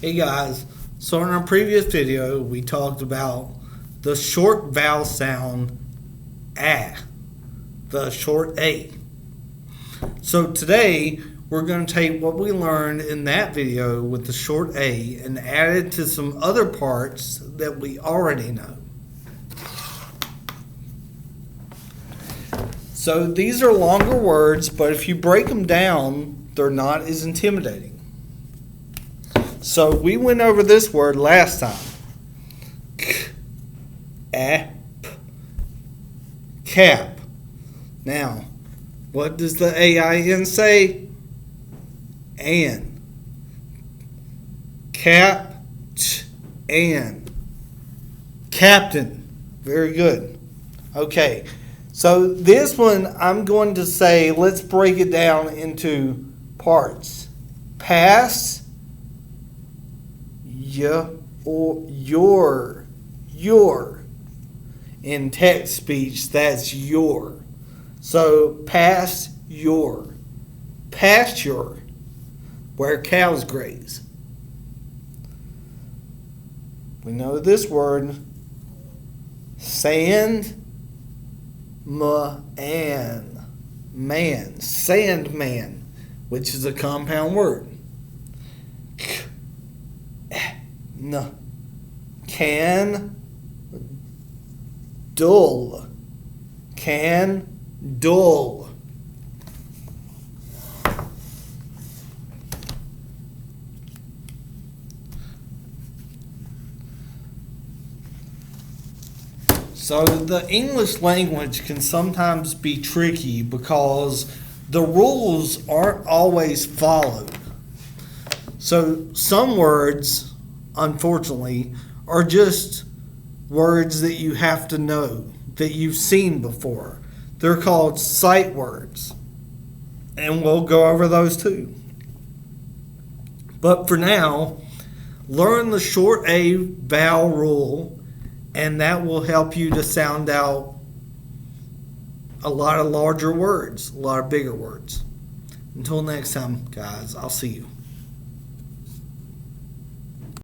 Hey guys, so in our previous video we talked about the short vowel sound A, the short A. So today we're going to take what we learned in that video with the short A and add it to some other parts that we already know. So these are longer words, but if you break them down, they're not as intimidating. So we went over this word last time. Cap. Now, what does the AIN say? An. Cap. An. Captain. Very good. Okay. So this one I'm going to say, let's break it down into parts. Past. Or your. In text speech, that's your. So past your. Pasture, where cows graze. We know this word. Sand. Man. Sandman, which is a compound word. Can dull. So the English language can sometimes be tricky because the rules aren't always followed. So some words, unfortunately, are just words that you have to know, that you've seen before. They're called sight words. And we'll go over those too. But for now, learn the short A vowel rule, and that will help you to sound out a lot of larger words, a lot of bigger words. Until next time, guys, I'll see you.